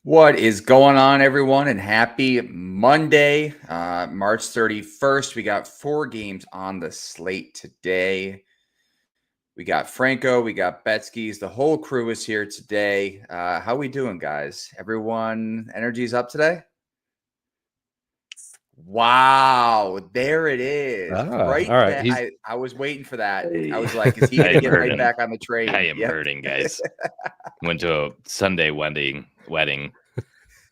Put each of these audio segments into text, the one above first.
What is going on, everyone? And happy Monday, March 31st. We got 4 games on the slate today. We got Franco, we got Betskis. The whole crew is here today. How we doing, guys? Everyone, energy's up today? Wow, there it is. Right. All right. I was waiting for that. I was like, is he going to get right back on the train? I am hurting, guys. Went to a Sunday wedding.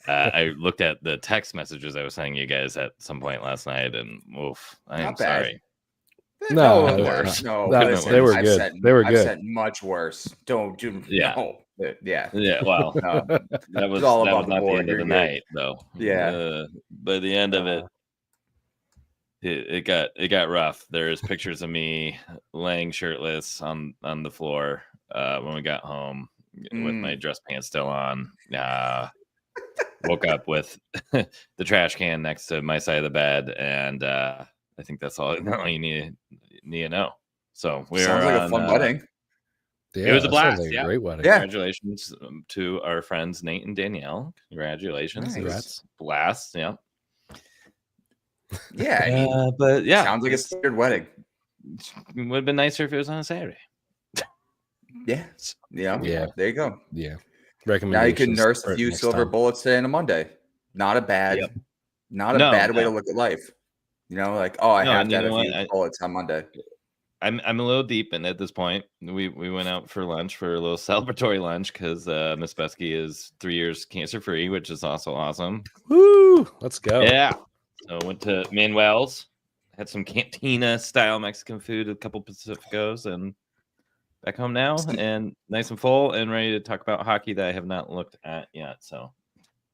I looked at the text messages I was sending you guys at some point last night, and I am sorry. No, listen, they were good. They were good. I've said much worse. Don't do. Yeah. No. Yeah. Well, that was all that about was not the end of the night, though. Yeah. By the end of it got rough. There's pictures of me laying shirtless on the floor when we got home with my dress pants still on. Woke up with the trash can next to my side of the bed, and I think that's all you need to know. So sounds like a fun wedding. Yeah, it was a blast. Like a great wedding. Yeah. Congratulations to our friends Nate and Danielle. Congratulations. Nice. It was a blast. Yeah. Yeah, I mean, but yeah, sounds like a standard wedding. It would have been nicer if it was on a Saturday. Yeah. There you go. Yeah. Now you can nurse a few silver bullets today on a Monday. Not a bad way to look at life. You know, like, I have to have a few bullets on Monday. I'm a little deep in at this point. We went out for lunch for a little celebratory lunch because Miss Besky is 3 years cancer free, which is also awesome. Woo! Let's go. Yeah. So I went to Manuel's, had some cantina style Mexican food, a couple Pacificos, and back home now and nice and full and ready to talk about hockey that I have not looked at yet. So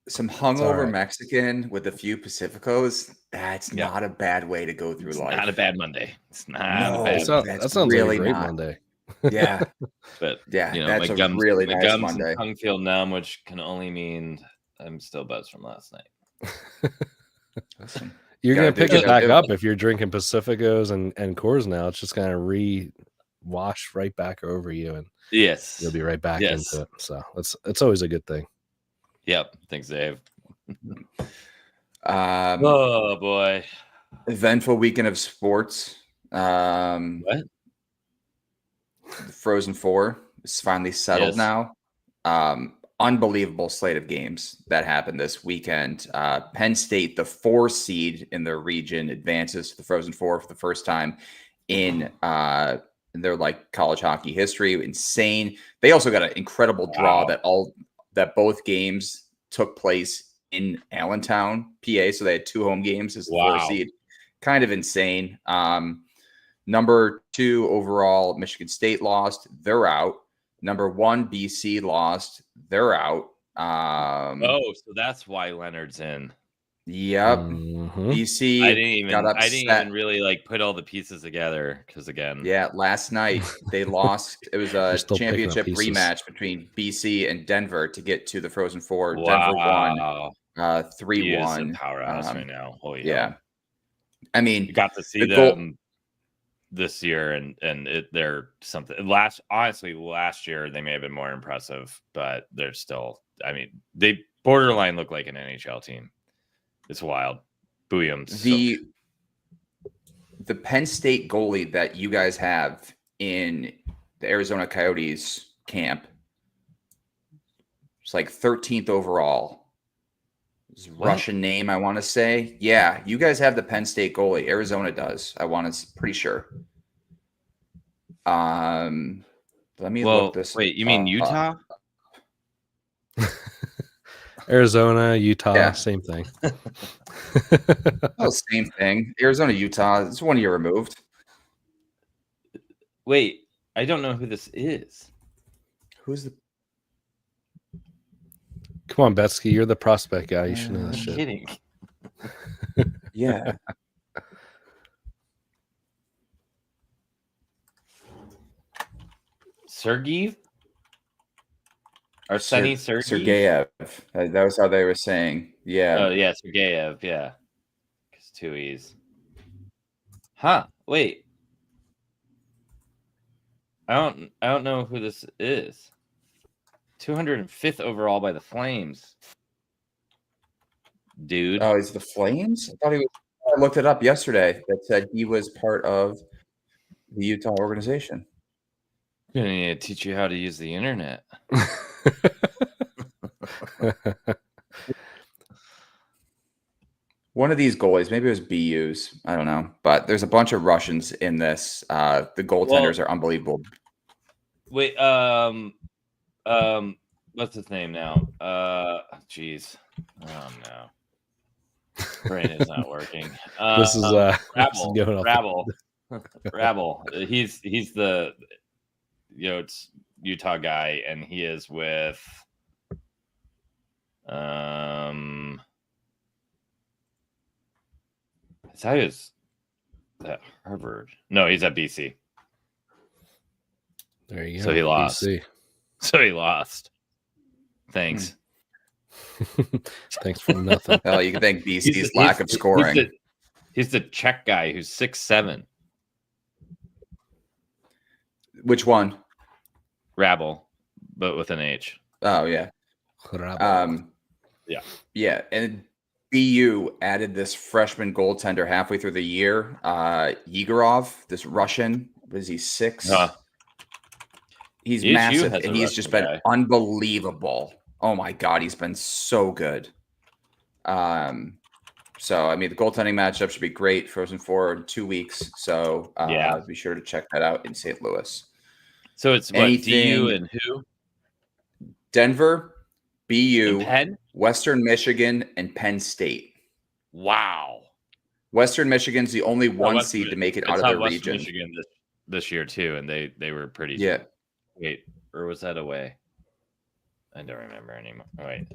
some hungover Mexican with a few Pacificos. That's not a bad way to go through life. Not a bad Monday. It's not a bad Monday. That sounds really like a great Monday. Yeah. But that's my gums, really my nice gums Monday. and tongue feel numb, which can only mean I'm still buzzed from last night. You're going to pick it back up if you're drinking Pacificos and Coors now. It's just going to wash right back over you, and you'll be right back into it. So it's always a good thing. Yep. Thanks, Dave. Oh boy. Eventful weekend of sports. What? The Frozen Four is finally settled now. Unbelievable slate of games that happened this weekend. Penn State, the 4 seed in their region, advances to the Frozen Four for the first time in their college hockey history. Insane. They also got an incredible draw that both games took place in Allentown, PA. So they had 2 home games as the 4 seed. Kind of insane. Number 2 overall, Michigan State lost. They're out. Number 1, BC lost. They're out. So that's why Leonard's in. Yep. Mm-hmm. BC I didn't got upset. even really put all the pieces together because last night they lost. It was a championship rematch between BC and Denver to get to the Frozen Four. Denver won 3-1. Powerhouse right now. Holy yeah. I mean, you got to see them this year, and they're something. Last year they may have been more impressive, but they're still. I mean, they borderline look like an NHL team. It's wild. Booyums. The Penn State goalie that you guys have in the Arizona Coyotes camp, it's like 13th overall. Russian name, I want to say. Yeah, you guys have the Penn State goalie. Arizona does. Pretty sure. Let me look this. Wait, you mean Utah? Arizona, Utah, same thing. Same thing. Arizona, Utah. It's 1 year removed. Wait, I don't know who this is. Who's the? Come on, Betsky, you're the prospect guy. You should know this shit. Kidding. Yeah. Sergey? Arseny Sergeyev. That was how they were saying. Yeah. Oh, yeah, Sergeyev. Yeah. It's 2 E's. Huh. Wait. I don't know who this is. 205th overall by the Flames. dude. Oh, he's the Flames? I thought he was. I looked it up yesterday. That said he was part of the Utah organization. I'm gonna need to teach you how to use the internet. One of these goalies, maybe it was BU's, I don't know, but there's a bunch of Russians in this. The goaltenders are unbelievable. Wait, what's his name now? Jeez, oh no, brain is not working. This is Rabble. He's the it's Utah guy, and he is with Is at Harvard? No, he's at BC. There you go. So he lost. BC. So he lost. Thanks. Thanks for nothing. Well, you can thank BC's lack of scoring. He's the Czech guy who's 6'7". Which one? Rabble, but with an H. Oh yeah. Yeah, and BU added this freshman goaltender halfway through the year, Yegorov, this Russian. What is he, 6? He's massive, and he's just been unbelievable. Oh my God, he's been so good. So I mean, the goaltending matchup should be great. Frozen 4 in 2 weeks, so be sure to check that out in St. Louis. So it's DU and who? Denver, BU, Western Michigan, and Penn State. Wow. Western Michigan's the only one seed to make it out of their region. Michigan this year too, and they were pretty. Yeah. Wait, or was that away? I don't remember anymore. Oh, wait.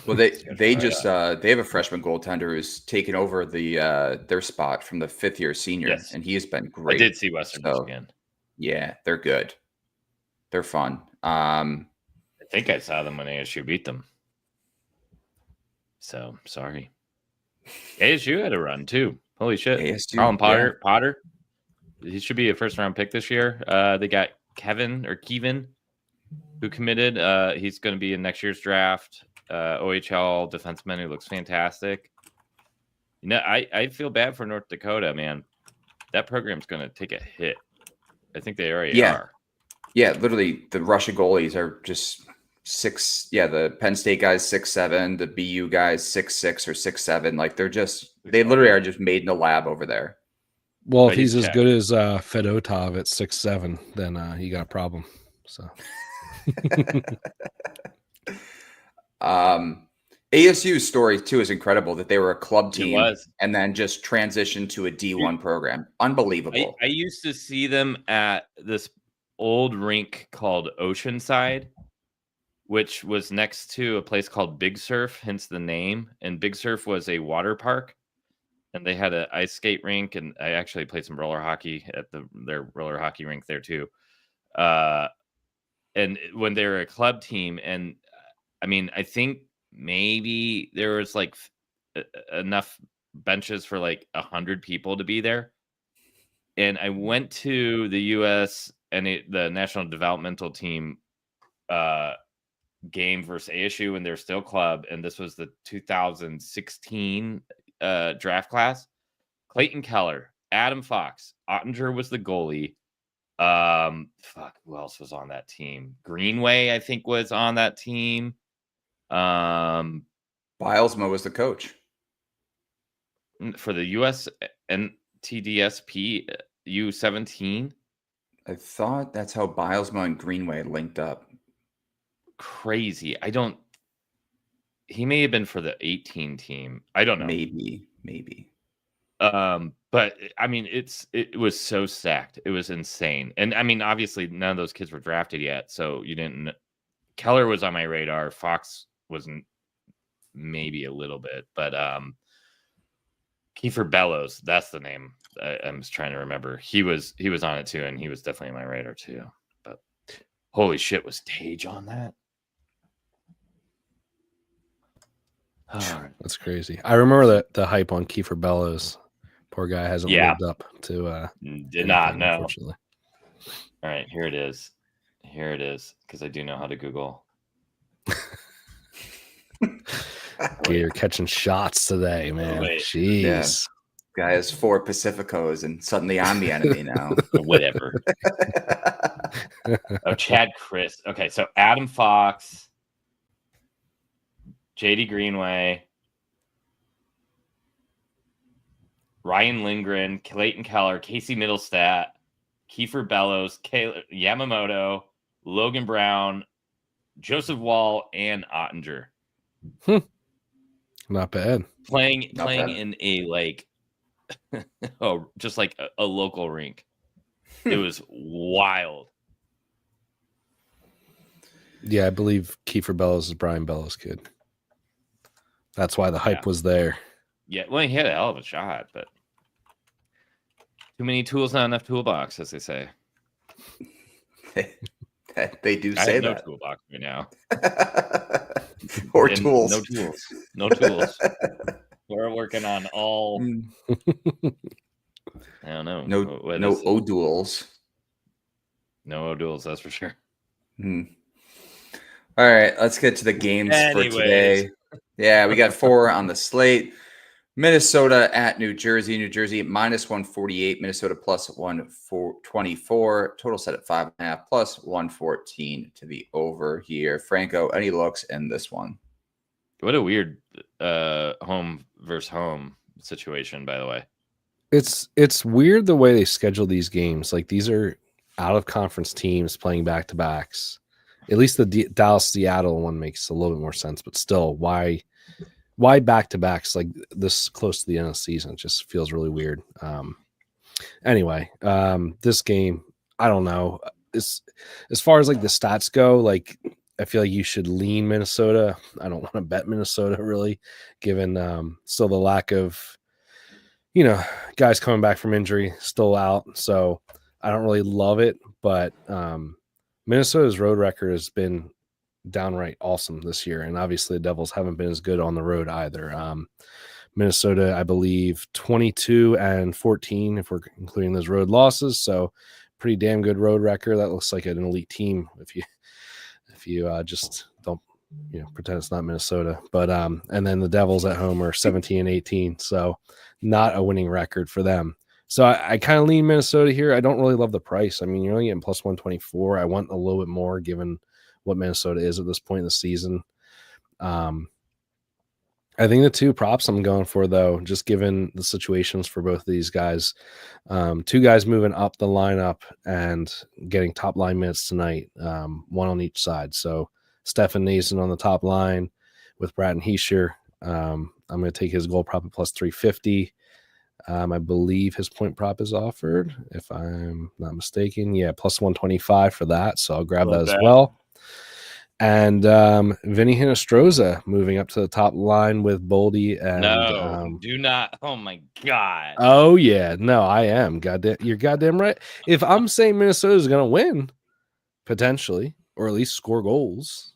Well, they just they have a freshman goaltender who's taken over their spot from the 5th-year senior, and he has been great. I did see Western Michigan. Yeah, they're good. They're fun. I think I saw them when ASU beat them. So sorry. ASU had a run too. Holy shit! ASU, Colin Potter. He should be a first-round pick this year. They got Kevin who committed. He's going to be in next year's draft. OHL defenseman who looks fantastic. You know, I feel bad for North Dakota, man. That program's going to take a hit. I think they already are. Yeah, literally, the Russian goalies are just 6. Yeah, the Penn State guys 6'7", the BU guys 6'6" or 6'7". Like they literally are just made in a lab over there. Well, if he's as good as Fedotov at 6'7", then he got a problem. So, ASU's story too is incredible. That they were a club team and then just transitioned to a D1 program. Unbelievable. I used to see them at this old rink called Oceanside, which was next to a place called Big Surf, hence the name. And Big Surf was a water park, and they had an ice skate rink, and I actually played some roller hockey at their roller hockey rink there too. And when they were a club team, and I mean, I think maybe there was like enough benches for like 100 people to be there. And I went to the U.S. and the National Developmental Team game versus ASU when they're still club, and this was the 2016 draft class. Clayton Keller, Adam Fox, Ottinger was the goalie. Who else was on that team? Greenway, I think, was on that team. Bilesma was the coach for the US and TDSP U17. I thought that's how Bilesma and Greenway linked up. Crazy. He may have been for the 18 team. I don't know. Maybe. But I mean, it was so stacked. It was insane. And I mean, obviously none of those kids were drafted yet. So you didn't. Keller was on my radar. Fox wasn't, maybe a little bit, but Kiefer Bellows, that's the name. I'm just trying to remember. He was on it too, and he was definitely on my radar too. But holy shit, was Tage on that? That's crazy. I remember the hype on Kiefer Bellows. Poor guy hasn't lived up to. Did not know. Unfortunately. All right, here it is. Because I do know how to Google. You're catching shots today, man. Jeez. Yeah. Guy has 4 Pacificos, and suddenly I'm the enemy now. Whatever. Chad Chris. Okay, so Adam Fox, JD Greenway, Ryan Lindgren, Clayton Keller, Casey Middlestat, Kiefer Bellows, Yamamoto, Logan Brown, Joseph Wall, and Ottinger. Not bad. Playing in a just like a local rink. It was wild. Yeah, I believe Kiefer Bellows is Brian Bellows' kid. That's why the hype was there. Yeah, well, he had a hell of a shot, but too many tools, not enough toolbox, as they say. They do say that. No toolbox right now. Or tools. No tools. No tools. We're working on all. I don't know. No O-duels. No O-duels, that's for sure. All right, let's get to the games for today. Yeah, we got 4 on the slate. Minnesota at New Jersey. New Jersey minus 148. Minnesota plus 124. Total set at 5.5 plus 114 to the over here. Franco, any looks in this one? What a weird home versus home situation, by the way. It's weird the way they schedule these games. Like, these are out of conference teams playing back to backs. At least the Dallas Seattle one makes a little bit more sense, but still, why back to backs like this close to the end of the season? It just feels really weird. Anyway, this game, I don't know. As far as like the stats go, like, I feel like you should lean Minnesota. I don't want to bet Minnesota really, given still the lack of, guys coming back from injury still out. So I don't really love it, but Minnesota's road record has been downright awesome this year, and obviously the Devils haven't been as good on the road either. Minnesota, I believe, 22-14 if we're including those road losses, so pretty damn good road record. That looks like an elite team if you just don't pretend it's not Minnesota. But and then the Devils at home are 17-18, so not a winning record for them. So I kind of lean Minnesota here. I don't really love the price. I mean, you're only getting plus 124. I want a little bit more given what Minnesota is at this point in the season. I think the 2 props I'm going for, though, just given the situations for both of these guys, 2 guys moving up the lineup and getting top line minutes tonight, 1 on each side. So Stefan Nason on the top line with Braden Hischier. I'm going to take his goal prop at plus 350. I believe his point prop is offered, if I'm not mistaken. Yeah, plus 125 for that. So I'll grab that as well. And Vinny Hinostroza moving up to the top line with Boldy. And do not. Oh my God. Oh yeah, no, I am. You're goddamn right. If I'm saying Minnesota is going to win, potentially, or at least score goals,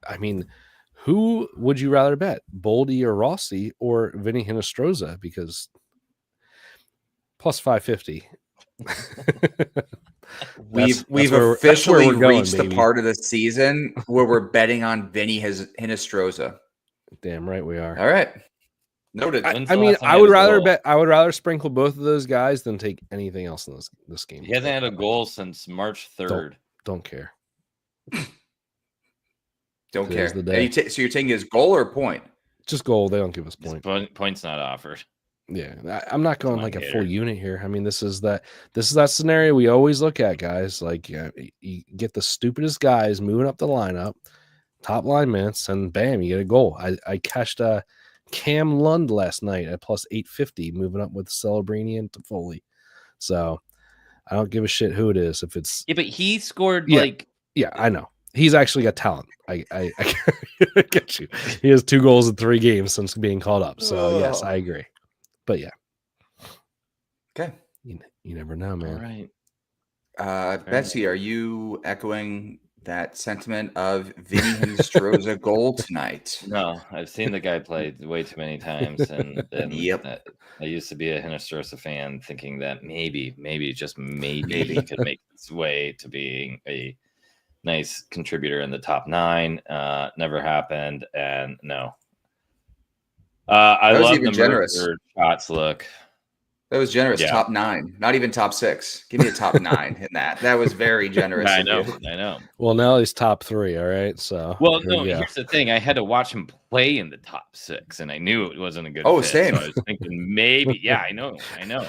I mean, who would you rather bet, Boldy or Rossi or Vinny Hinostroza? Because plus 550. We've officially reached the part of the season where we're betting on Vinny Hinostroza. Damn right we are. All right. Noted. I mean, I would rather sprinkle both of those guys than take anything else in this game. He hasn't had a goal since March 3rd. Don't care. Don't care. So you're taking his goal or point? Just goal. They don't give us point. Point's not offered. Yeah, I'm not going like a full unit here. I mean, this is that scenario we always look at, guys. Like, you get the stupidest guys moving up the lineup, top line minutes, and bam, you get a goal. I cashed Cam Lund last night at plus 850, moving up with Celebrini and Toffoli. So I don't give a shit who it is. If it's but he scored I know he's actually got talent. I get you. He has 2 goals in 3 games since being called up. So yes, I agree. But yeah. Okay. You never know, man. All right. Betsy, are you echoing that sentiment of Vinny Hinostroza goal tonight? No, I've seen the guy play way too many times, and yep. I used to be a Hinostroza fan, thinking that maybe he could make his way to being a nice contributor in the top 9. Never happened, and no. I love the generous shots look. That was generous. Yeah. Top 9, not even top 6. Give me a top 9 in that. That was very generous. I know. Well, now he's top 3. All right. So, well, no, here's the thing. I had to watch him play in the top 6, and I knew it wasn't a good fit. Same. So I was thinking maybe. Yeah, I know.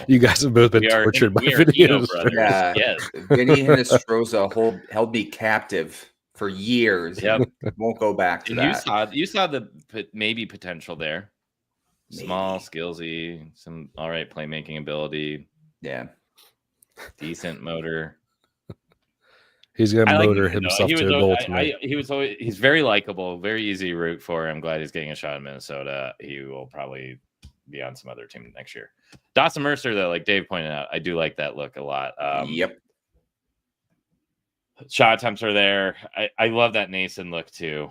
You guys have both been tortured by videos. Yeah. Yes. Vinny Hinostroza held me captive for years. Yep. Won't go back to that. You saw the maybe potential there. Small, skillsy, some all right playmaking ability. Yeah. Decent motor. He's gonna motor himself to a goal tonight. He's very likable, very easy root for. I'm glad he's getting a shot in Minnesota. He will probably be on some other team next year. Dawson Mercer, though, like Dave pointed out, I do like that look a lot. Yep. Shot attempts are there. I love that Nason look too,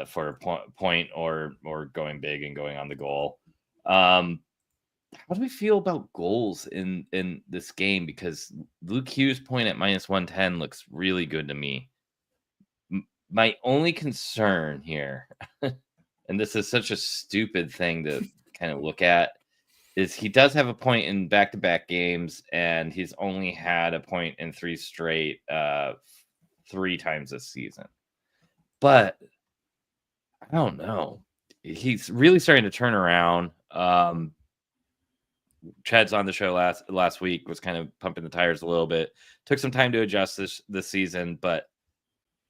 for a point or going big and going on the goal. How do we feel about goals in this game? Because Luke Hughes' point at -110 looks really good to me. My only concern here, and this is such a stupid thing to kind of look at, is he does have a point in back-to-back games, and he's only had a point in 3 straight 3 times this season. But I don't know. He's really starting to turn around. Chad's on the show last week, was kind of pumping the tires a little bit. Took some time to adjust this season, but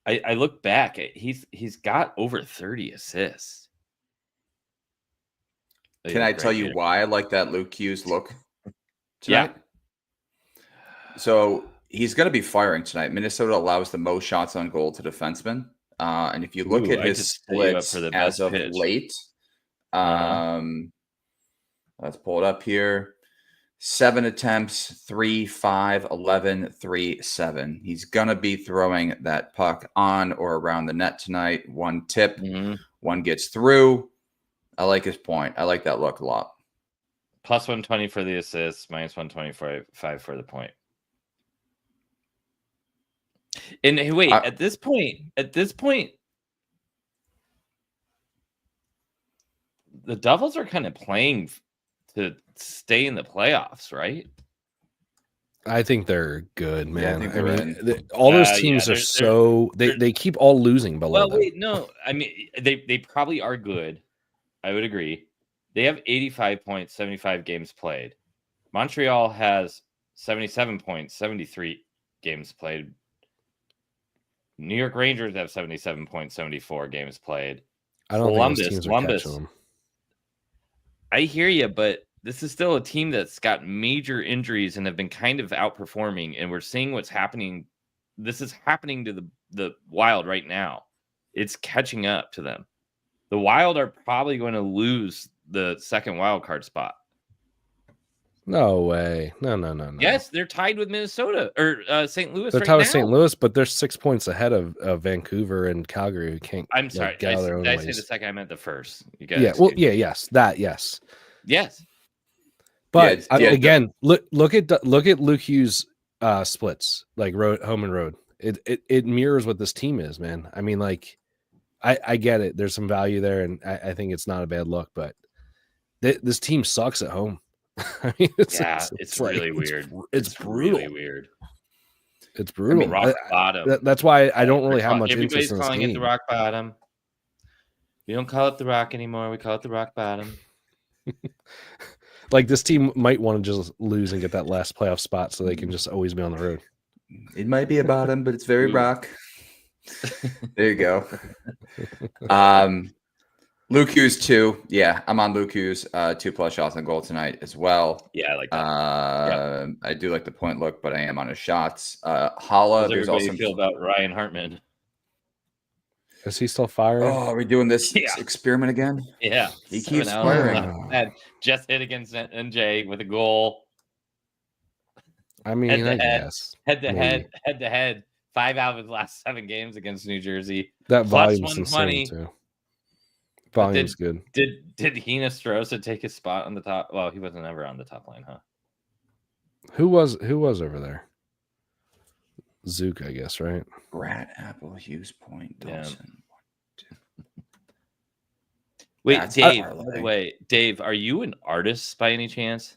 I look back, he's got over 30 assists. Can I tell you why I like that Luke Hughes look tonight? Yeah. So he's going to be firing tonight. Minnesota allows the most shots on goal to defensemen. And if you look at his splits as of late, let's pull it up here. 7 attempts, 3, 5, 11, 3, 7. He's going to be throwing that puck on or around the net tonight. 1 tip, 1 gets through. I like his point. I like that look a lot. +120 for the assists, -125 for the point. And wait, at this point, the Devils are kind of playing to stay in the playoffs, right? I think they're good, man. Yeah, I mean, all those teams are they keep all losing below. Well, wait, no. I mean, they probably are good. I would agree. They have 85 points, 75 games played. Montreal has 77 points, 73 games played. New York Rangers have 77 points, 74 games played. I don't think those teams are catching them. I hear you, but this is still a team that's got major injuries and have been kind of outperforming, and we're seeing what's happening. This is happening to the Wild right now. It's catching up to them. The Wild are probably going to lose the second wild card spot. No way. No. Yes, they're tied with Minnesota or St. Louis. They're tied with St. Louis, but they're 6 points ahead of Vancouver and Calgary, who can't. I'm sorry. Did I say the second? I meant the first. You guys, yeah. Well, yeah. Yes. That. Yes. Yes. But again, look at Luke Hughes' splits, like home and road. It mirrors what this team is, man. I mean, like, I get it. There's some value there, and I think it's not a bad look. But this team sucks at home. I mean, it's really weird. It's brutal. Really weird. It's brutal. I mean, rock bottom. That's why I don't really have much interest in this calling game. It the rock bottom. We don't call it the rock anymore. We call it the rock bottom. Like, this team might want to just lose and get that last playoff spot so they can just always be on the road. It might be a bottom, but it's very rock. There you go. Luke Hughes 2. Yeah, I'm on Luke Hughes 2+ shots on goal tonight as well. Yeah, I like that. I do like the point look, but I am on his shots. Holla. There's also feel about Ryan Hartman. Is he still firing? Oh, are we doing this experiment again? Yeah. He keeps firing. Just hit against NJ with a goal. I mean, I guess. Head to head. 5 out of his last 7 games against New Jersey. That volume's insane too. Volume's good. Did Hinostroza take his spot on the top? Well, he wasn't ever on the top line, huh? Who was over there? Zook, I guess, right? Rat Apple, Hughes Point, Dawson. Wait, Dave, by the way, Dave, are you an artist by any chance?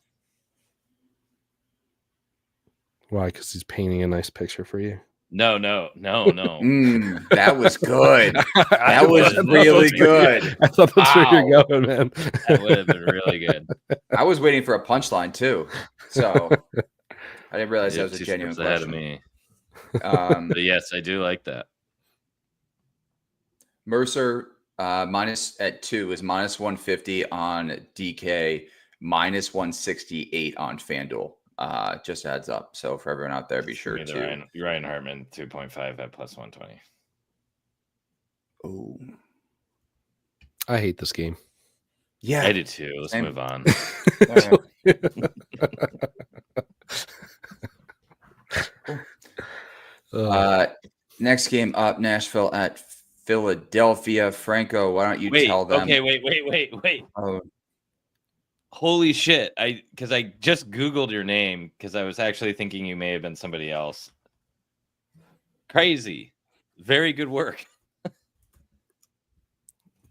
Why? Because he's painting a nice picture for you. No. That was good. That was really good. I thought that's where you're going, man. That would have been really good. I was waiting for a punchline too, so I didn't realize that was a genuine question. Ahead of me. But yes, I do like that. Mercer minus at 2 is minus 150 on DK, minus 168 on FanDuel. Just adds up. So for everyone out there, be sure to Ryan Hartman 2.5 at plus 120. Oh, I hate this game. Yeah, I do too. Let's move on. Next game up, Nashville at Philadelphia. Franco, why don't you tell them? Okay, wait. Oh. Holy shit. Because I just Googled your name because I was actually thinking you may have been somebody else. Crazy. Very good work.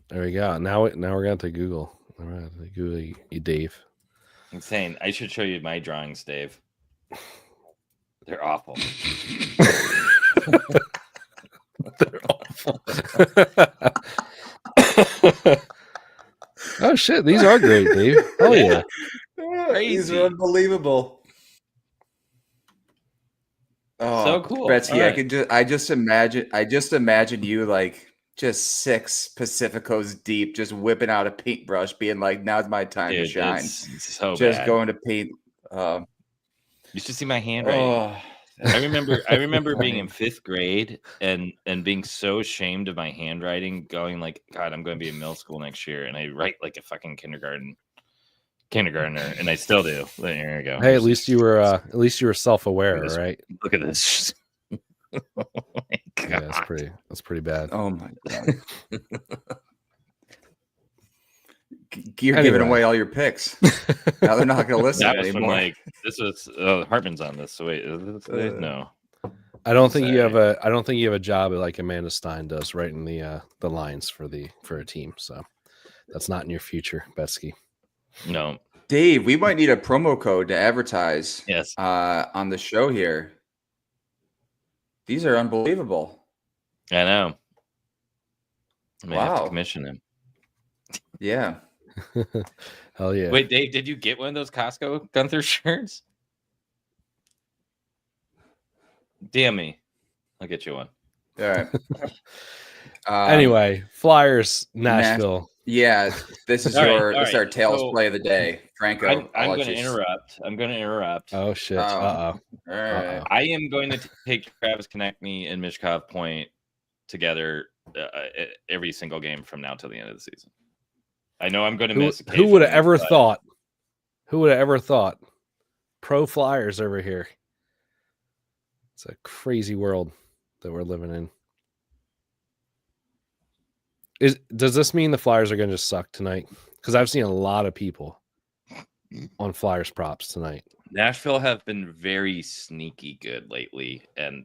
There we go. Now we're going to Google. All right, Google you, Dave. Insane. I should show you my drawings, Dave. They're awful. They're awful. Oh shit, these are great, Dave. Oh yeah. These are unbelievable. Oh, so cool. Betsy, right. I just imagine you like just 6 Pacificos deep, just whipping out a paintbrush, being like, now's my time to shine. It's so just bad. Going to paint. You should see my handwriting. I remember being in 5th grade and being so ashamed of my handwriting, going like, God, I'm going to be in middle school next year, and I write like a fucking kindergartner, and I still do. There you go. Hey, at least you were self-aware, right? Look at this. Oh my God. Yeah, that's pretty bad. Oh my God. You're giving away all your picks. Now they're not going to listen anymore. This was Hartman's on this. So wait, no. I don't think you have a job like Amanda Stein does, writing the lines for a team. So that's not in your future, Betsky. No, Dave, we might need a promo code to advertise. Yes, on the show here. These are unbelievable. I know. I may have to commission him. Yeah. Hell yeah. Wait, Dave, did you get one of those Costco Gunther shirts? Damn me. I'll get you one. All right. Anyway, Flyers, Nashville. Yeah, this is our Tales play of the day. Franco, I'm going to interrupt. Oh, shit. Uh-oh. All right. I am going to take Travis Konechny and Mishkov Point together every single game from now till the end of the season. I know I'm going to miss. Who would have ever thought? Who would have ever thought? Pro Flyers over here. It's a crazy world that we're living in. Does this mean the Flyers are going to just suck tonight? Because I've seen a lot of people on Flyers props tonight. Nashville have been very sneaky good lately, and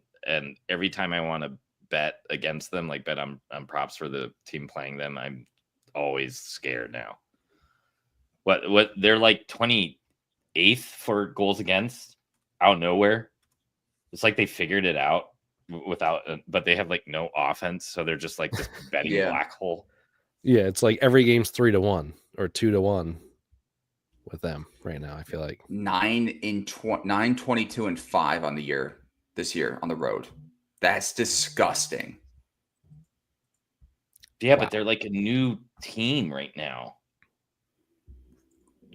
every time I want to bet against them, like bet on props for the team playing them, I'm always scared now. What they're like 28th for goals against out of nowhere. It's like they figured it out but they have like no offense, so they're just like this betting black hole. Yeah, it's like every game's 3-1 or 2-1 with them right now. I feel like 9, 22, and 5 on the year this year on the road. That's disgusting. Yeah, but they're like a new team right now.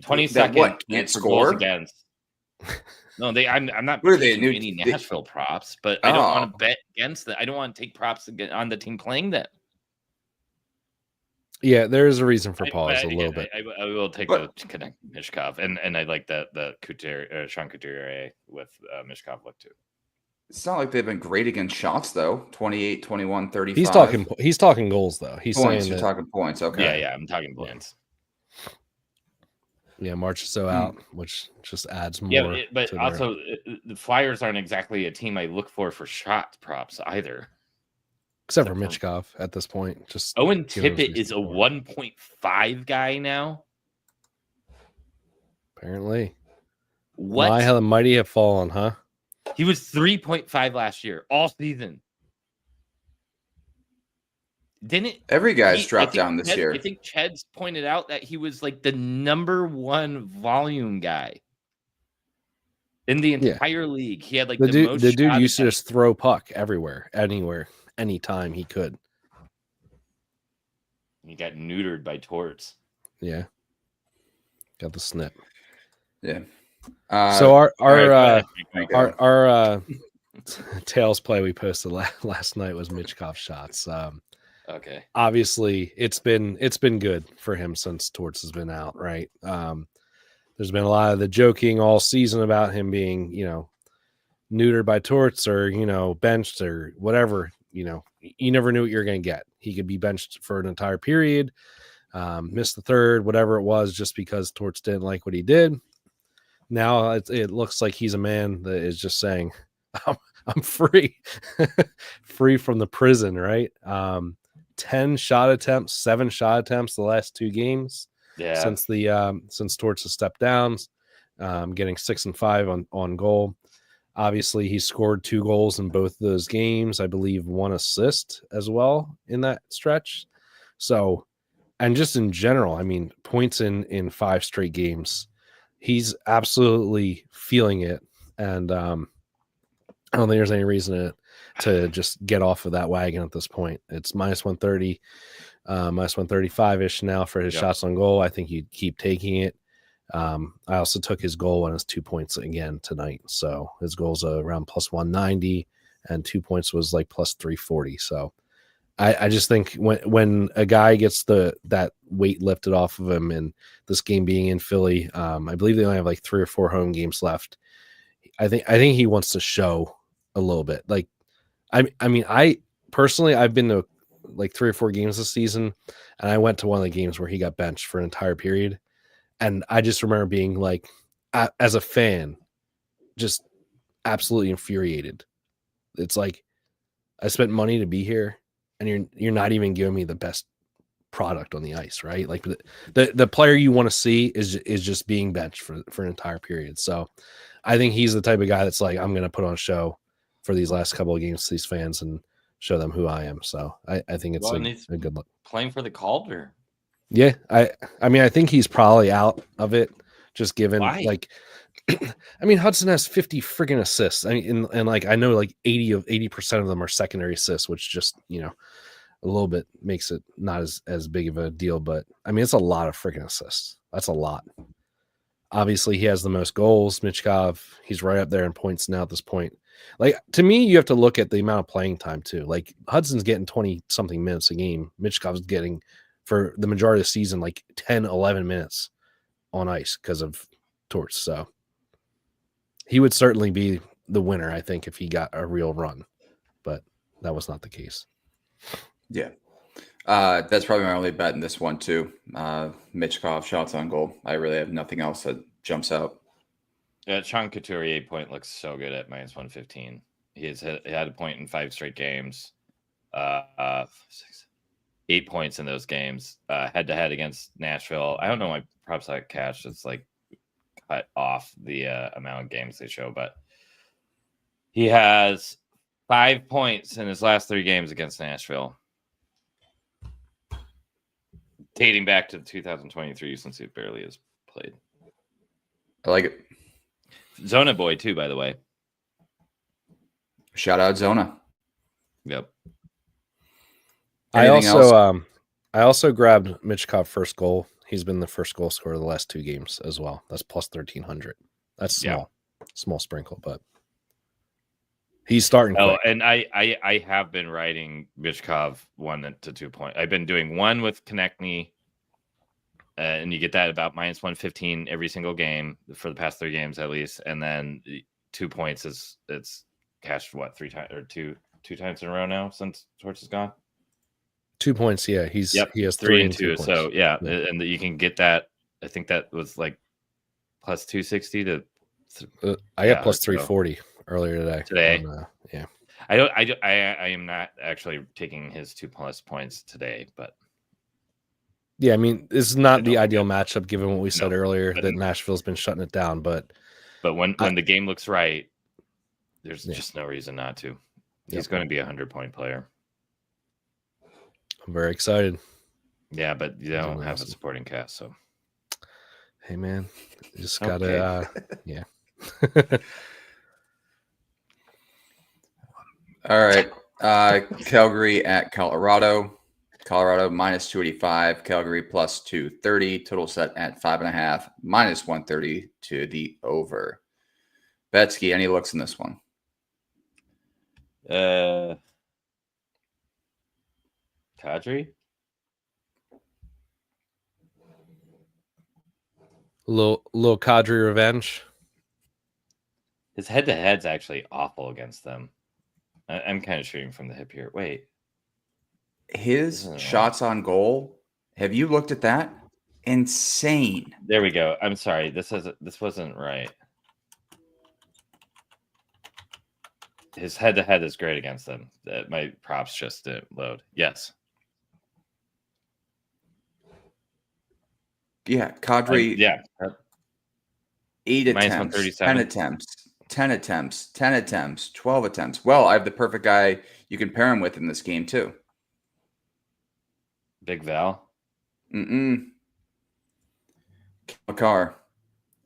22nd can't score against. No, I'm not taking any Nashville props, but I don't want to bet against them. I don't want to take props on the team playing them. Yeah, there is a reason for pause a little bit. I will take the Konechny Mishkov, and I like the Sean Couturier with Mishkov look too. It's not like they've been great against shots though. 28, 21, 35. He's talking goals though. He's points. Saying you're talking points. Okay. Yeah, I'm talking points. Yeah, March is so out, which just adds more. Yeah, but also the Flyers aren't exactly a team I look for shot props either. except for Michkov at this point. Just Owen Tippett is a 1.5 guy now. Apparently, what? My, how the mighty have fallen, huh? He was 3.5 last year, all season. Didn't every guy's dropped down this year? I think Ched's pointed out that he was like the number one volume guy in the entire league. He had like the dude used to just throw puck everywhere, anywhere, anytime he could. He got neutered by Torts. Yeah, got the snip. Yeah. So our Tails play we posted last night was Michkov shots. Okay. Obviously, it's been good for him since Torts has been out, right? There's been a lot of the joking all season about him being, neutered by Torts or, benched or whatever. You never knew what you're going to get. He could be benched for an entire period, miss the third, whatever it was, just because Torts didn't like what he did. Now it looks like he's a man that is just saying, I'm free, free from the prison, right? 10 shot attempts, 7 shot attempts the last 2 games. Yeah. Since Torts has stepped down, getting 6 and 5 on goal. Obviously, he scored 2 goals in both those games. I believe 1 assist as well in that stretch. So, and just in general, I mean, points in 5 straight games. He's absolutely feeling it, and I don't think there's any reason to just get off of that wagon at this point. It's minus 130, minus 135-ish now for his shots on goal. I think he'd keep taking it. I also took his goal on his 2 points again tonight. So his goal's around plus 190 and 2 points was like plus 340. So I just think when a guy gets that weight lifted off of him, and this game being in Philly, I believe they only have like 3 or 4 home games left. I think he wants to show a little bit. Like, I mean, I personally, I've been to like 3 or 4 games this season, and I went to one of the games where he got benched for an entire period. And I just remember being like, as a fan, just absolutely infuriated. It's like, I spent money to be here, and you're not even giving me the best product on the ice, right? Like the player you want to see is just being benched for an entire period. So I think he's the type of guy that's like, I'm going to put on a show for these last couple of games to these fans and show them who I am. So I think it's a good look. Playing for the Calder. Yeah, I mean, I think he's probably out of it, just given like, I mean, Hudson has 50 friggin' assists. I mean, and like I know like 80% of them are secondary assists, which just a little bit makes it not as big of a deal. But I mean, it's a lot of friggin' assists. That's a lot. Obviously, he has the most goals. Michkov, he's right up there in points now at this point. Like, to me, you have to look at the amount of playing time too. Like, Hudson's getting 20 something minutes a game. Michkov's getting, for the majority of the season, like 10, 11 minutes on ice because of Torts. So he would certainly be the winner, I think, if he got a real run, but that was not the case. Yeah. That's probably my only bet in this one too. Michkov shots on goal. I really have nothing else that jumps out. Sean Couturier point looks so good at minus 115. He had a point in 5 straight games. 8 points in those games. Head to head against Nashville. I don't know why props like cash. It's like cut off the amount of games they show, but he has 5 points in his last 3 games against Nashville, dating back to 2023, since he barely has played. I like it. Zona boy too, by the way. Shout out Zona. Yep. I also grabbed Michkov first goal. He's been the first goal scorer of the last 2 games as well. That's plus 1,300. That's small sprinkle, but he's starting. Oh, quick. And I have been writing Michkov 1 to 2 point. I've been doing 1 with Konechny, and you get that about minus 115 every single game for the past 3 games at least, and then 2 points it's cashed 3 times or two times in a row now since Torts is gone. 2 points, yeah. He has 3 and 2. So yeah, and you can get that. I think that was like plus 260 to. I got plus 340 earlier today. Yeah, I am not actually taking his 2+ points today, but yeah, I mean, it's not the ideal matchup given what we said earlier that Nashville's been shutting it down. But when the game looks right, there's just no reason not to. He's going to be a 100-point player. I'm very excited. Yeah, but you don't have a supporting cast, so. Hey, man, you just gotta, yeah. All right. Calgary at Colorado. Colorado minus 285. Calgary plus 230. Total set at 5.5. Minus 130 to the over. Betsky, any looks in this one? Kadri? Little Kadri revenge. His head-to-head's actually awful against them. I'm kind of shooting from the hip here. Wait. His shots on goal, have you looked at that? Insane. There we go. I'm sorry. This wasn't right. His head-to-head is great against them. My props just didn't load. Yes. Yeah, Kadri. 8 attempts, 10 attempts, 10 attempts, 10 attempts, 12 attempts. Well, I have the perfect guy you can pair him with in this game too. Big Val? Makar.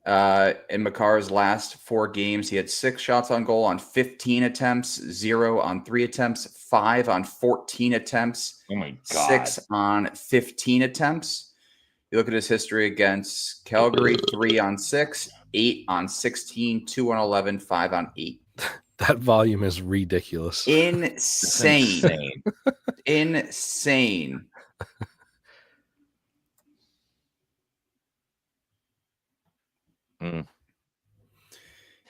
In Makar's last 4 games, he had 6 shots on goal on 15 attempts, 0 on 3 attempts, 5 on 14 attempts, oh my God, 6 on 15 attempts. You look at his history against Calgary, 3 on 6, 8 on 16, 2 on 11, 5 on 8. That volume is ridiculous. Insane. Insane.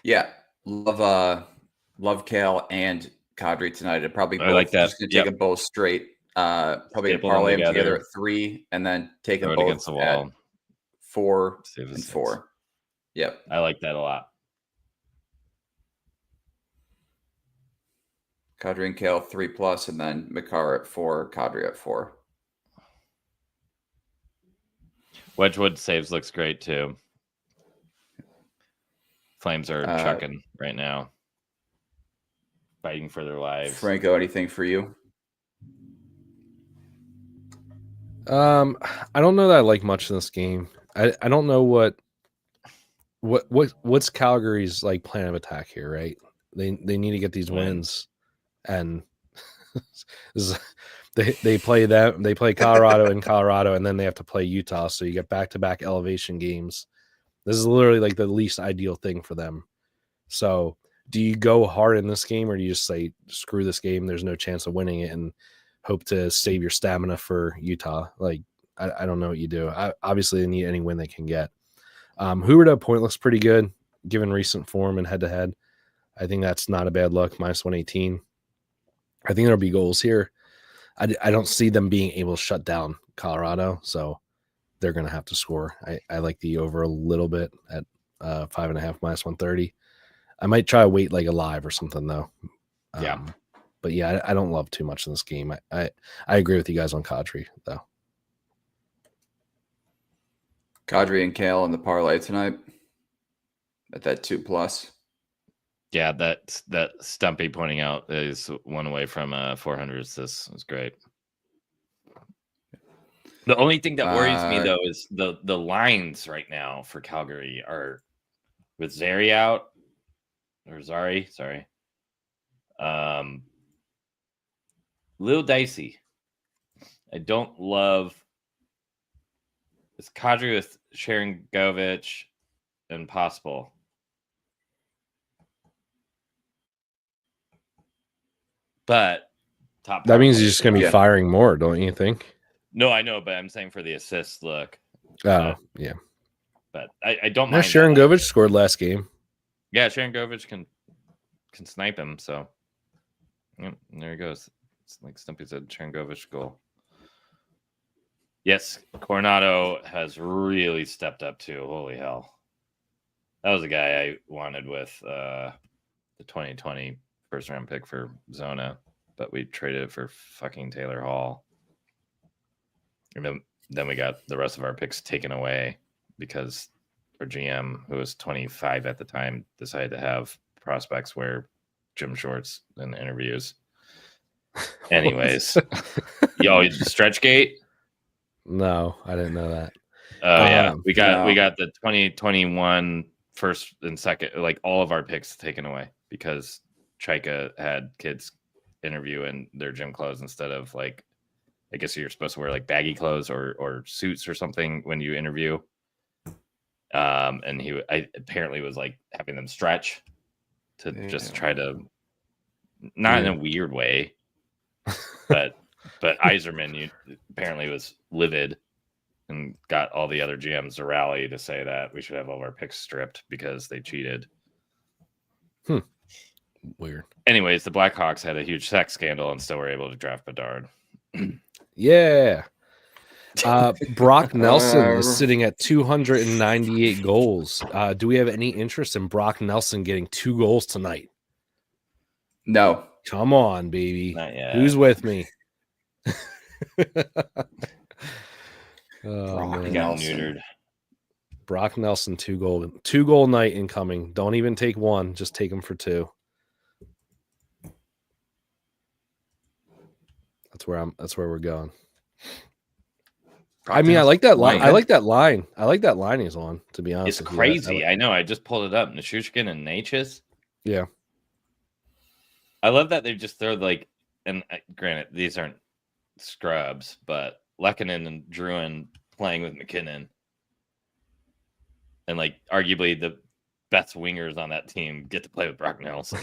Yeah, love Kale and Kadri tonight. It probably both, like that. Just gonna take them both straight. Probably gonna parlay them together at 3, and then take them both against the wall. At 4 and 4. Yep, I like that a lot. Kadri and Kale 3+, and then Makar at 4, Kadri at 4. Wedgwood saves looks great too. Flames are chucking right now, fighting for their lives. Franco, anything for you? I don't know that I like much in this game. I don't know what's Calgary's like plan of attack here, right? They need to get these wins, and they play Colorado in Colorado, and then they have to play Utah. So you get back-to-back elevation games. This is literally like the least ideal thing for them. So do you go hard in this game, or do you just say, screw this game, there's no chance of winning it, and hope to save your stamina for Utah? Like, I don't know what you do. Obviously, they need any win they can get. Hoover to point looks pretty good, given recent form and head-to-head. I think that's not a bad look, minus 118. I think there'll be goals here. I don't see them being able to shut down Colorado, so they're going to have to score. I like the over a little bit at 5.5 minus 130. I might try to wait like a live or something though. But yeah, I don't love too much in this game. I agree with you guys on Kadri though. Kadri and Kale in the parlay tonight at that 2+. Yeah, that Stumpy pointing out is one away from 400s. This was great. The only thing that worries me though is the lines right now for Calgary are with Zary out or Zari, sorry. Little dicey. I don't love it's Kadri with Sharangovich and Possible. But that means he's just going to be firing more, don't you think? No, I know, but I'm saying for the assist look. Oh, yeah. But I don't mind. Sharangovich scored last game. Yeah, Sharangovich can snipe him. So there he goes. It's like Stumpy said, Sharangovich goal. Yes, Coronado has really stepped up too. Holy hell. That was a guy I wanted with the 2020 first round pick for Zona, but we traded it for fucking Taylor Hall. And then we got the rest of our picks taken away because our GM, who was 25 at the time, decided to have prospects wear gym shorts in interviews. Anyways, yo, stretch gate? No, I didn't know that. Oh yeah, we got the 2021 first and second, like all of our picks taken away because Chaika had kids interview in their gym clothes instead of like, I guess you're supposed to wear like baggy clothes or suits or something when you interview. And I apparently was like having them stretch to just try to, not in a weird way, but Iserman apparently was livid and got all the other GMs to rally to say that we should have all of our picks stripped because they cheated. Weird. Anyways, the Blackhawks had a huge sex scandal and still were able to draft Bedard. Yeah. Brock Nelson is sitting at 298 goals. Do we have any interest in Brock Nelson getting 2 goals tonight? No. Come on, baby. Not yet. Who's with me? Brock got neutered. Brock Nelson, 2 goal night incoming. Don't even take 1, just take him for 2. That's where we're going. I mean, I like that line. I like that line he's on, to be honest. It's crazy. I know. I just pulled it up. Nishushkin and Natchez. Yeah. I love that they just throw like, and granted, these aren't scrubs, but Lehkonen and Druin playing with McKinnon. And like arguably the best wingers on that team get to play with Brock Nelson.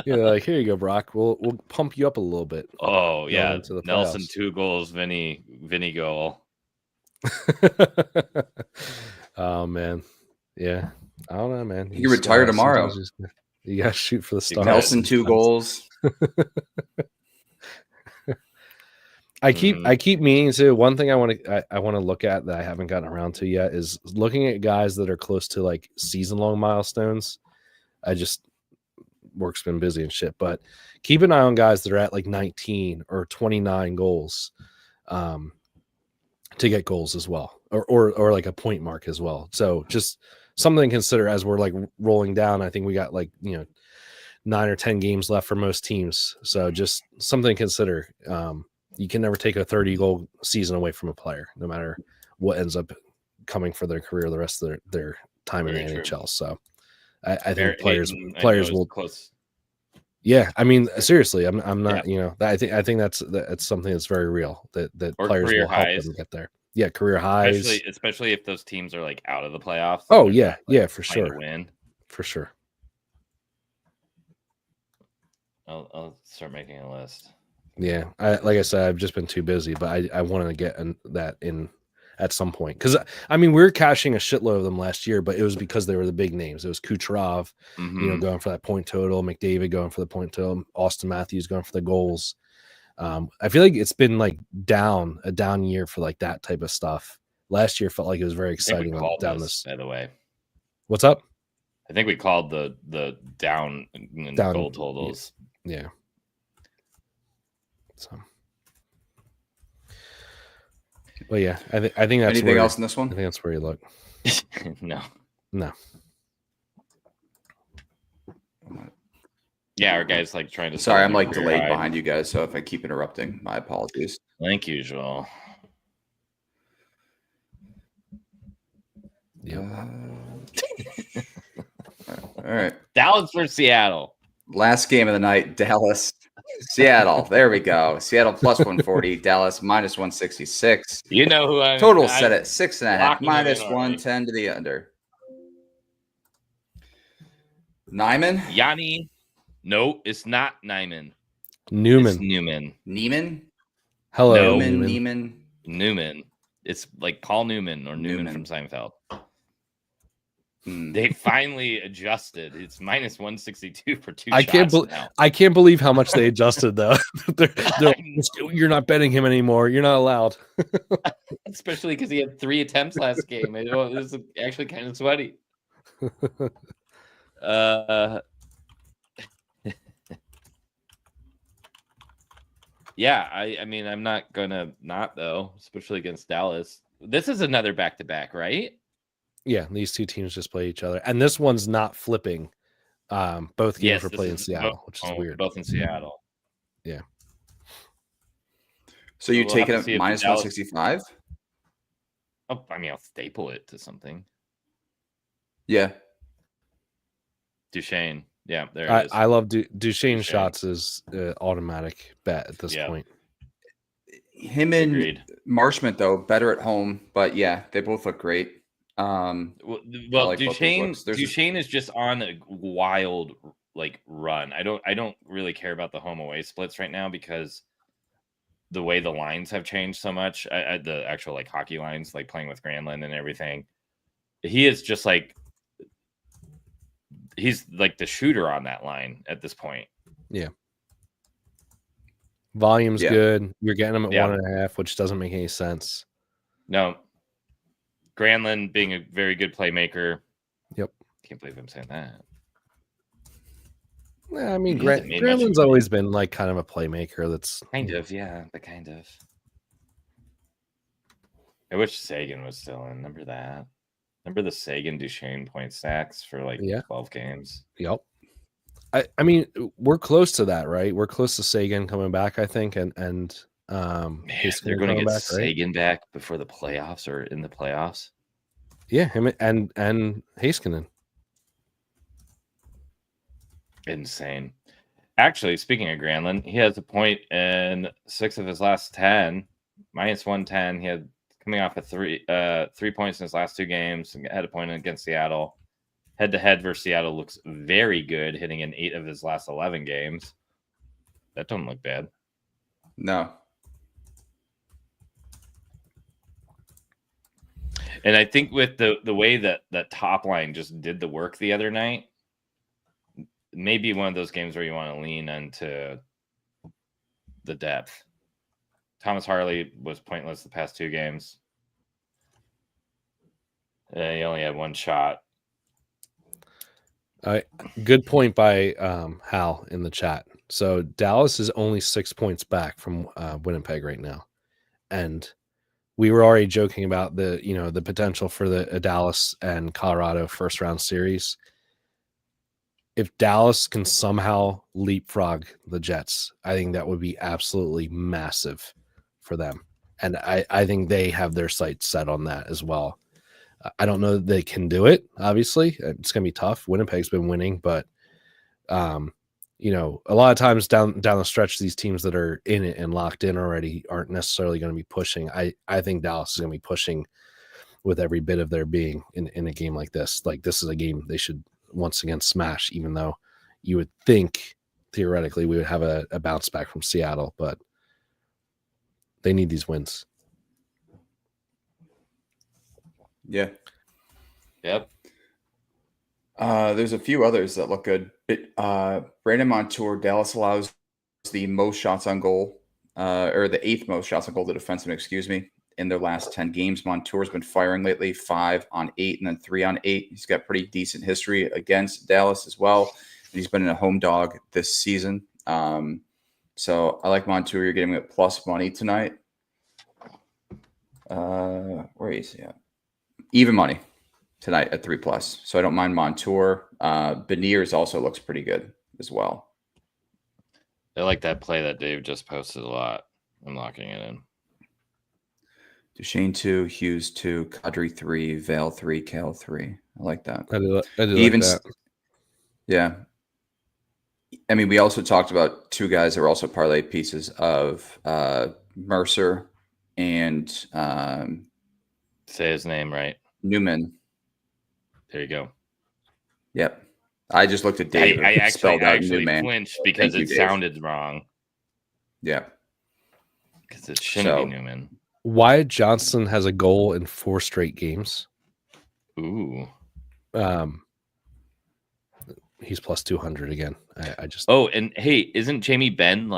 Yeah, like, here you go, Brock. We'll pump you up a little bit. Oh yeah, Nelson 2 goals, Vinny goal. Oh man, yeah. I don't know, man. You retire tomorrow. You gotta shoot for the stars. Nelson 2 goals. I keep meaning to. One thing I want to look at that I haven't gotten around to yet is looking at guys that are close to like season long milestones. Work's been busy and shit, but keep an eye on guys that are at like 19 or 29 goals to get goals as well, or like a point mark as well. So just something to consider as we're like rolling down. I think we got like 9 or 10 games left for most teams, so just something to consider. You can never take a 30-goal season away from a player, no matter what ends up coming for their career the rest of their time in the NHL. So I think players will close. Yeah, I mean, seriously, I'm not. I think that's something that's very real that players will help them get there. Yeah, career highs, especially if those teams are like out of the playoffs. Oh yeah, for sure, win for sure. I'll start making a list. Yeah, like I said, I've just been too busy, but I wanted to get that in at some point because I mean we were cashing a shitload of them last year, but it was because they were the big names. It was Kucherov, going for that point total, McDavid going for the point total, Austin Matthews going for the goals. I feel like it's been like a down year for like that type of stuff. Last year felt like it was very exciting down this. By the way, what's up? I think we called the down goal totals. Yeah. So, but yeah, I think that's anything else in this one. I think that's where you look. No. Yeah, our guys like trying to. Sorry, I'm like delayed behind you guys, so if I keep interrupting, my apologies. Like usual. Yeah. All right. Dallas for Seattle. Last game of the night, Dallas. Seattle. There we go. Seattle plus 140. Dallas minus 166. You know who I total set at 6.5 minus 110 to the under. Nyman? Yanni. No, it's not Nyman. Newman. It's Newman. Neiman? Hello. Newman. It's like Paul Newman or Newman from Seinfeld. They finally adjusted. It's minus 162 for 2 shots now. I can't believe how much they adjusted, though. You're not betting him anymore. You're not allowed. Especially because he had 3 attempts last game. It was actually kind of sweaty. Yeah, I mean, I'm not gonna not though, especially against Dallas. This is another back-to-back, right? Yeah, these two teams just play each other, and this one's not flipping. Both games were played in Seattle, which is weird. Both in Seattle. Yeah. So you take it at minus 165? Oh, I mean, I'll staple it to something. Yeah. Duchesne. Yeah, there it is. I love Duchesne shots is automatic bet at this point. Him and Marshman, though, better at home, but yeah, they both look great. Well, like Duchesne is just on a wild run. I don't really care about the home away splits right now because the way the lines have changed so much, the actual hockey lines, playing with Granlund and everything. He is just he's the shooter on that line at this point. Yeah. Volume's good. You're getting them at 1.5, which doesn't make any sense. No. Granlund being a very good playmaker. Yep. Can't believe I'm saying that. Yeah, I mean, Granlund's always been kind of a playmaker. That's kind of. I wish Sagan was still in. Remember that? Remember the Sagan Duchesne point stacks for 12 games? Yep. I mean, we're close to that, right? We're close to Sagan coming back, I think, and they're going to get Sagan back before the playoffs or in the playoffs. Yeah, him and Heiskanen. Insane. Actually, speaking of Granlund, he has a point in 6 of his last 10, minus 110. He had coming off of 3 points in his last 2 games and had a point against Seattle. Head-to-head versus Seattle looks very good, hitting in 8 of his last 11 games. That don't look bad. No. And I think with the way that top line just did the work the other night, maybe one of those games where you want to lean into the depth. Thomas Harley was pointless the past 2 games. He only had 1 shot. Good point by Hal in the chat. So Dallas is only 6 points back from Winnipeg right now, and we were already joking about the potential for the Dallas and Colorado first round series. If Dallas can somehow leapfrog the Jets, I think that would be absolutely massive for them, and I think they have their sights set on that as well. I don't know that they can do it. Obviously, it's going to be tough. Winnipeg's been winning, but a lot of times down the stretch, these teams that are in it and locked in already aren't necessarily going to be pushing. I think Dallas is going to be pushing with every bit of their being in a game like this. This is a game they should once again smash, even though you would think theoretically we would have a bounce back from Seattle, but they need these wins. Yeah. Yep. There's a few others that look good. Brandon Montour, Dallas allows the most shots on goal, or the 8th most shots on goal to defenseman, excuse me, in their last 10 games. Montour's been firing lately, 5 on 8 and then 3 on 8. He's got pretty decent history against Dallas as well. He's been a home dog this season. So I like Montour. You're getting him at plus money tonight. Where is he at? Even money tonight at 3+. So I don't mind Montour. Beniers also looks pretty good as well. I like that play that Dave just posted a lot. I'm locking it in. Duchesne 2, Hughes 2, Kadri 3, Vale 3, Kale 3. I like that. I do even like that. Yeah. I mean, we also talked about 2 guys that were also parlay pieces of Mercer and say his name right. Newman. There you go. Yep. I just looked at Dave. I actually flinched because it sounded wrong. Yeah. Because it shouldn't be Newman. Wyatt Johnston has a goal in 4 straight games. Ooh. He's plus 200 again. I just. Oh, and hey, isn't Jamie Benn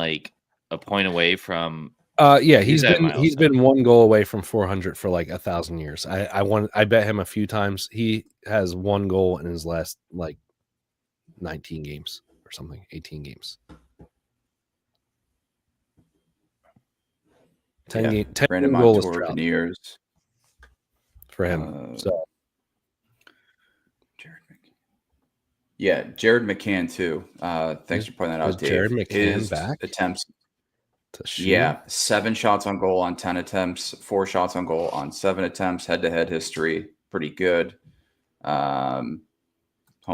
a point away from? Yeah, he's been 1 goal away from 400 for 1,000 years. I bet him a few times. He has 1 goal in his last 19 games or something, 18 games. 10 Brandon Montour, Beniers. For him. So Jared McCann too. Thanks for pointing that out, Dave. Jared McCann back? Attempts. 7 shots on goal on 10 attempts, 4 shots on goal on 7 attempts. Head-to-head history, pretty good. Home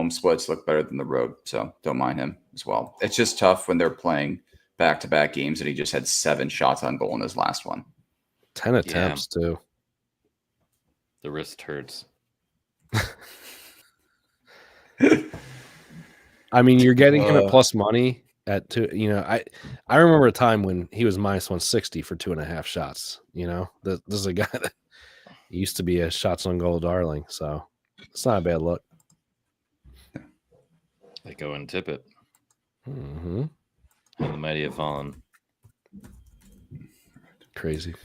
splits look better than the road, so don't mind him as well. It's just tough when they're playing back-to-back games and he just had 7 shots on goal in his last one. 10 attempts too. The wrist hurts. I mean, you're getting him at plus money at 2. You know, I remember a time when he was minus 160 for 2.5 shots. You know, this is a guy that used to be a shots on goal darling, so it's not a bad look. They go and tip it. Mm-hmm. How the mighty have fallen. Crazy.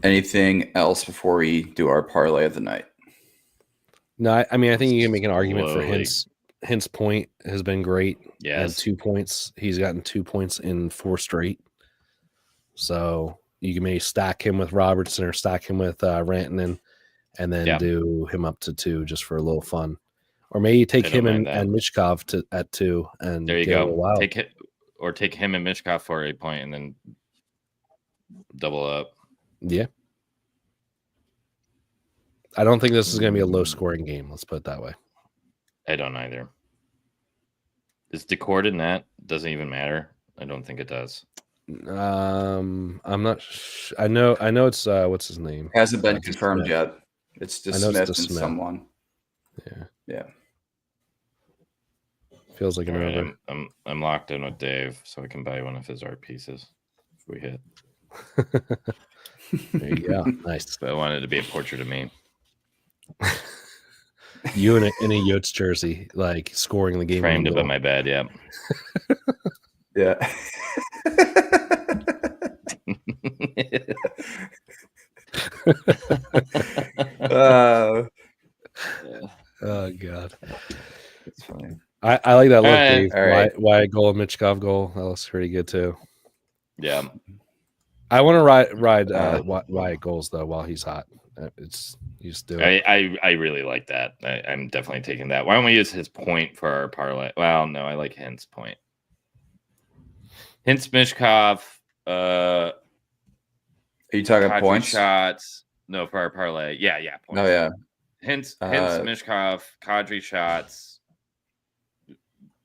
Anything else before we do our parlay of the night? No, I mean, I think you can make an argument for Hintz. Hintz point has been great. Yes. 2 points. He's gotten 2 points in 4 straight. So you can maybe stack him with Robertson or stack him with Rantanen and then do him up to 2 just for a little fun. Or maybe take him and Michkov at 2. And there you go. Take him and Michkov for a point and then double up. Yeah. I don't think this is going to be a low-scoring game. Let's put it that way. I don't either. Is Decord in that? Doesn't even matter. I don't think it does. I'm not. I know. It's what's his name? Hasn't been confirmed yet. It's dismissed in someone. Yeah. Feels like an over. I'm locked in with Dave, so I can buy one of his art pieces if we hit. There you go. Nice. But I wanted it to be a portrait of me. You in a Yotes jersey, like scoring the game. Framed above my bed, yeah. Yeah. Oh God. That's funny. I like that look, Dave. All right. Why goal and Michkov goal? That looks pretty good too. Yeah. I want to ride Wyatt goals though while he's hot. You just do it. I really like that. I'm definitely taking that. Why don't we use his point for our parlay? Well, no, I like Hintz point. Hintz Mishkov. Are you talking points? Shots? No, for our parlay. Yeah, points. Oh yeah. Hintz Mishkov, Kadri shots.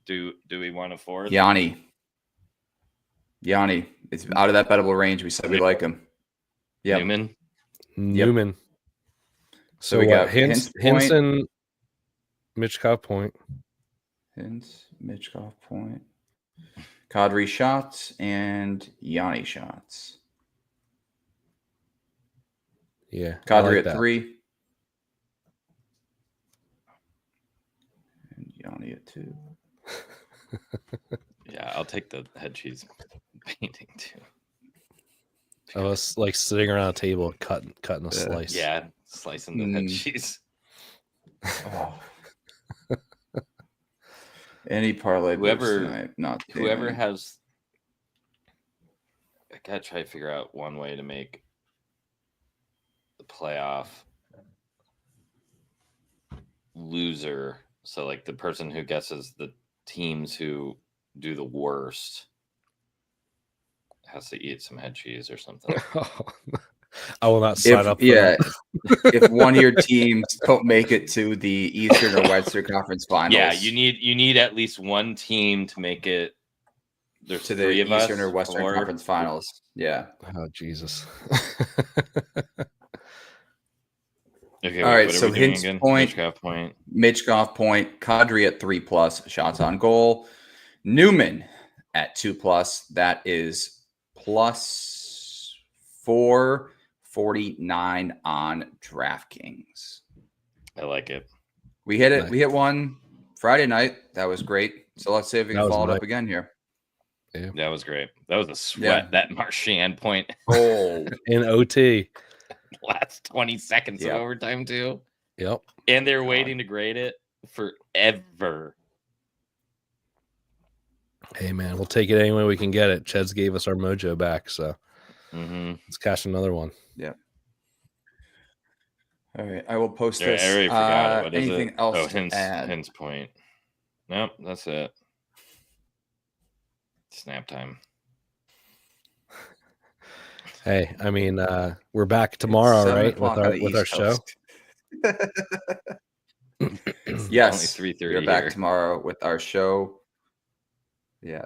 Do we want a fourth? Yanni. It's out of that bettable range. We said we like him. Yeah. Newman. Yep. So we got Hintz and Michkov point. Hintz, Michkov point. Kadri shots and Yanni shots. Yeah. Kadri at 3. And Yanni at 2. Yeah, I'll take the head cheese painting too. I was like sitting around a table cutting a slice. Yeah, slicing the head cheese. Oh. Any parlay tonight, whoever has, I gotta try to figure out one way to make the playoff loser. So like the person who guesses the teams who do the worst has to eat some head cheese or something. I will not sign up for that. If one of your teams don't make it to the Eastern or Western Conference Finals. Yeah, you need at least one team to make it. There's to the Eastern or Western Conference Finals. Yeah. Oh Jesus. Okay, all right, so Hintz point, Michkov point, Kadri at 3+ shots on goal, Newman at 2+. That is plus 449 on DraftKings. I like it. We hit it. Nice. We hit one Friday night. That was great. So let's see if we can follow it up again here. Yeah, that was great. That was a sweat. Yeah. That Marchand point. Oh, in OT. Last 20 seconds of overtime too. Yep. And they're waiting to grade it forever. Hey man, we'll take it any way we can get it. Cheds gave us our mojo back, so Let's cash another one. Yeah. All right, I will post this. I already forgot it. What is anything it? else? Hints point. Nope, that's it. Snap time. Hey, I mean, we're back tomorrow, right? With our show. Yes, only 3:30. We're back tomorrow with our show. Yeah,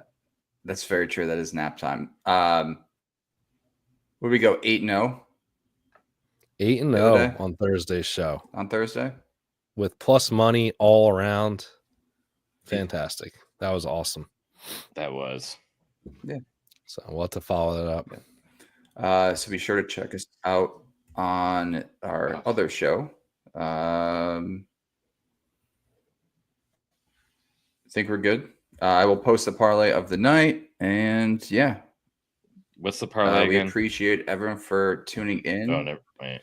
that's very true. That is nap time. Where we go? 8-0. 8-0 on Thursday's show. On Thursday, with plus money all around. Fantastic. That was awesome. That was. Yeah. So we'll have to follow that up. Yeah. So be sure to check us out on our other show. I think we're good. I will post the parlay of the night, and yeah. What's the parlay we again? appreciate everyone for tuning in. Oh, never mind.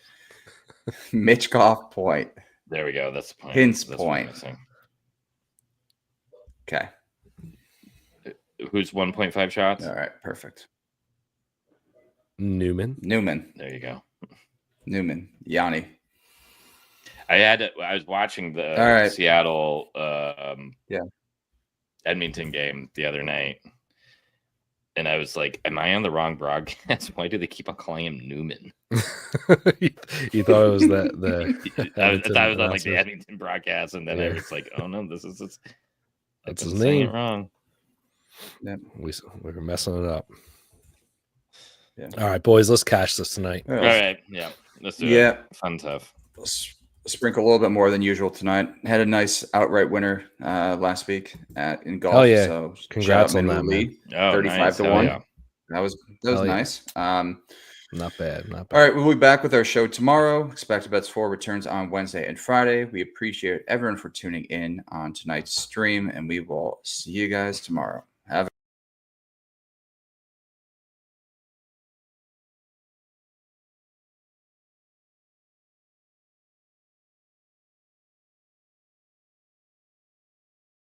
Mitch Goff point. There we go. That's the point. Hints That's point. Okay. Who's 1.5 shots? All right. Perfect. Newman. There you go. Newman. Yanni. I was watching the Seattle Edmonton game the other night, and I was like, am I on the wrong broadcast? Why do they keep on calling him Newman? You thought it was the I thought it was on like the Edmonton broadcast, and then I was like, oh no, this is that's his name. It wrong. Yeah, we were messing it up. Yeah. All right, boys, let's cash this tonight. All right. Yeah. Let's do it. Fun stuff. Let's sprinkle a little bit more than usual tonight. Had a nice outright winner last week in golf. Oh yeah. So congrats on that, man. 35-1. Yeah. That was nice. Not bad. All right, we'll be back with our show tomorrow. Expected Bets 4 returns on Wednesday and Friday. We appreciate everyone for tuning in on tonight's stream, and we will see you guys tomorrow.